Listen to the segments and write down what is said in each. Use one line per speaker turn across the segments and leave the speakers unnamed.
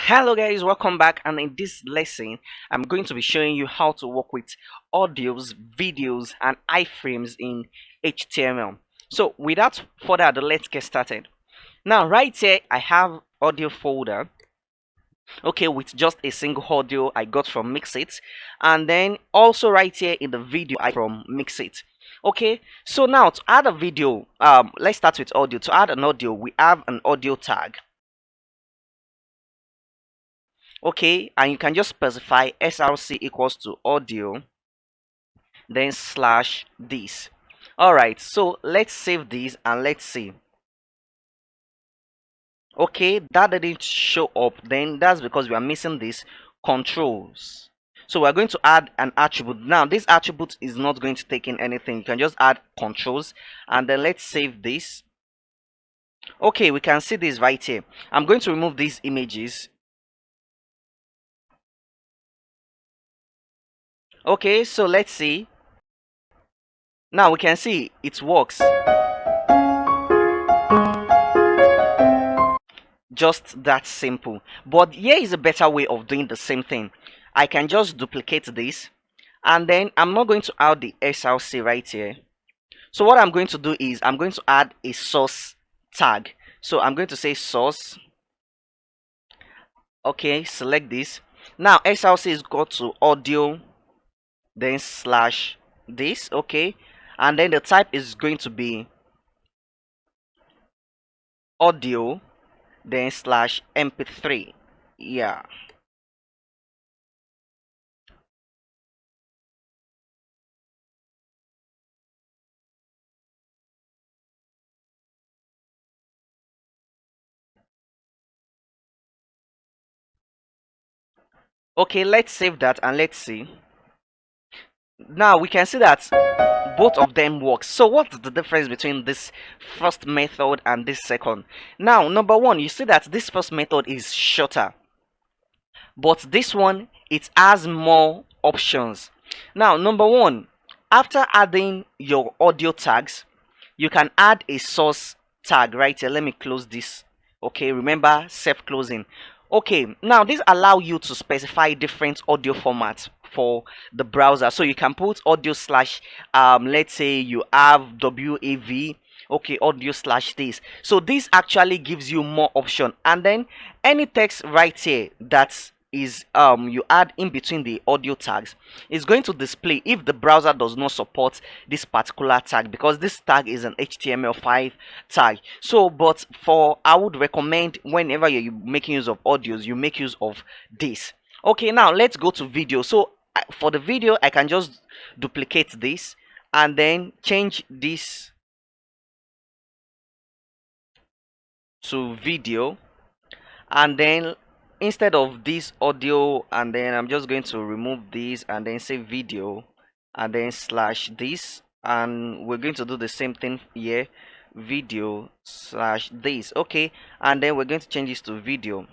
Hello guys, welcome back, and in this lesson I'm going to be showing you how to work with audios, videos and iframes in HTML. So without further ado, let's get started. Now right here I have audio folder, okay, with just a single audio I got from Mixit, and then also right here in the video I from Mixit. Okay, so now to add a video, let's start with audio. To add an audio, we have an audio tag. Okay, and you can just specify src equals to audio, then slash this. All right, so let's save this and let's see. Okay, that didn't show up, then that's because we are missing this controls. So we're going to add an attribute. Now this attribute is not going to take in anything. You can just add controls, and then let's save this. Okay, we can see this right here. I'm going to remove these images. Okay, so let's see. Now we can see it works. Just that simple. But here is a better way of doing the same thing. I can just duplicate this, and then I'm not going to add the src right here. So what I'm going to do is I'm going to add a source tag. So I'm going to say source. Okay, select this. Now src is equal to audio, then slash this. Okay, and then the type is going to be audio, then slash mp3. Yeah. Okay, let's save that and let's see. Now we can see that both of them work. So what's the difference between this first method and this second? Now number one, you see that this first method is shorter, but this one, it has more options. Now number one, after adding your audio tags, you can add a source tag right here. Let me close this. Okay, remember self closing. Okay, now this allow you to specify different audio formats for the browser. So you can put audio slash let's say you have WAV, okay, audio slash this. So this actually gives you more option, and then any text right here that is you add in between the audio tags is going to display if the browser does not support this particular tag, because this tag is an HTML5 tag. So but for, I would recommend whenever you're making use of audios, you make use of this. Okay, now let's go to video. So for the video I can just duplicate this and then change this to video, and then instead of this audio, and then I'm just going to remove this and then say video and then slash this, and we're going to do the same thing here, video slash this. Okay, and then we're going to change this to video,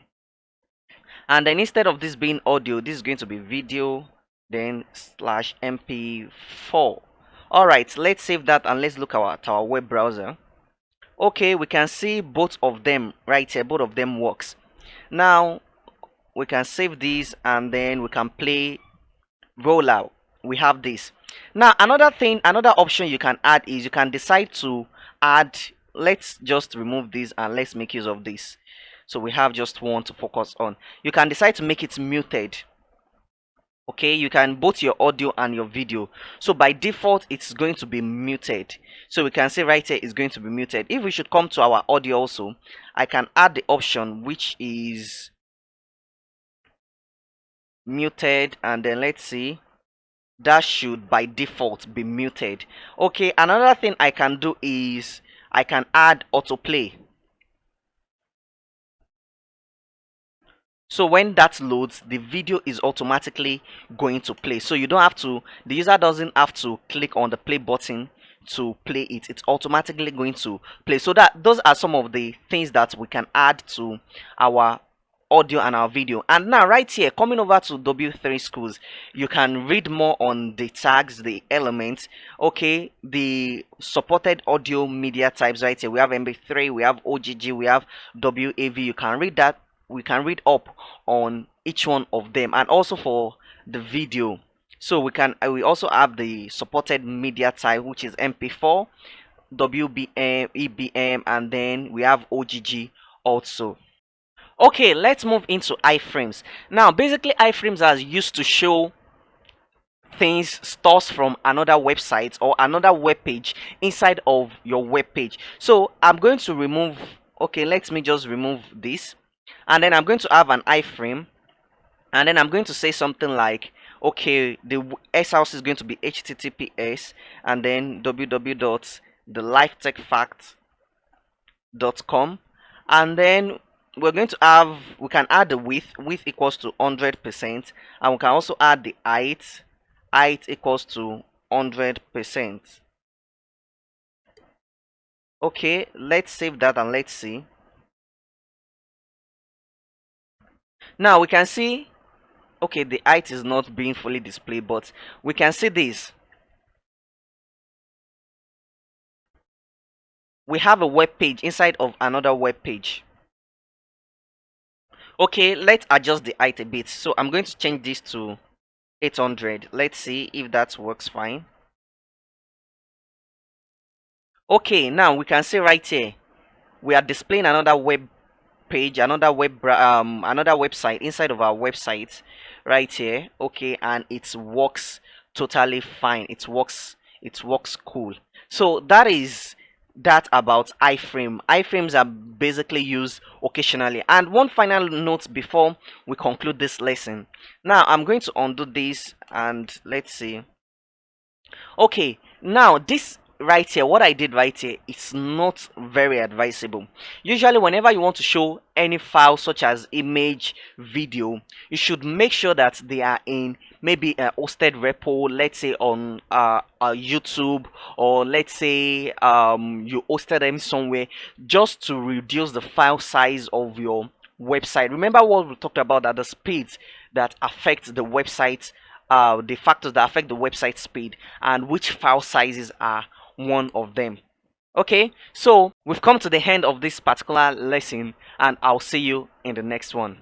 and then instead of this being audio, this is going to be video then slash mp4. All right, let's save that and let's look at our web browser. Okay, we can see both of them right here, both of them works. Now we can save this and then we can play rollout. We have this. Now another thing, another option you can add is you can decide to add, let's just remove this and let's make use of this. So we have just one to focus on. You can decide to make it muted. Okay, you can both your audio and your video. So by default it's going to be muted. So we can say right here is going to be muted. If we should come to our audio also, I can add the option which is muted, and then let's see, that should by default be muted. Okay, another thing I can do is I can add autoplay. So when that loads, the video is automatically going to play. So you don't have to, the user doesn't have to click on the play button to play it. It's automatically going to play. So that those are some of the things that we can add to our audio and our video. And now right here, coming over to W3 Schools, you can read more on the tags, the elements, okay, the supported audio media types right here. We have mp3, we have ogg, we have wav. You can read that we can read up on each one of them, and also for the video. So we also have the supported media type, which is MP4, WBM, EBM, and then we have OGG also. Okay, let's move into iframes. Now basically iframes are used to show things, stores from another website or another web page inside of your web page. So I'm going to remove, okay, let me just remove this, and then I'm going to have an iframe, and then I'm going to say something like, okay, the S house is going to be https and then www.lifetechfact.com, and then we can add the width equals to 100%, and we can also add the height equals to 100%. Okay, let's save that and let's see. Now we can see, okay, the height is not being fully displayed, but we can see this. We have a web page inside of another web page. Okay, let's adjust the height a bit. So I'm going to change this to 800. Let's see if that works fine. Okay, now we can see right here we are displaying another web page, another another website inside of our website right here. Okay, and it works totally fine. It works cool. So that is that about iframe. Iframes are basically used occasionally. And one final note before we conclude this lesson. Now I'm going to undo this and let's see. Okay, now this right here, what I did right here, it's not very advisable. Usually whenever you want to show any file such as image, video, you should make sure that they are in maybe a hosted repo, let's say on YouTube, or let's say you hosted them somewhere, just to reduce the file size of your website. Remember what we talked about, that the speeds that affect the website, the factors that affect the website speed, and which file sizes are one of them. Okay, so we've come to the end of this particular lesson, and I'll see you in the next one.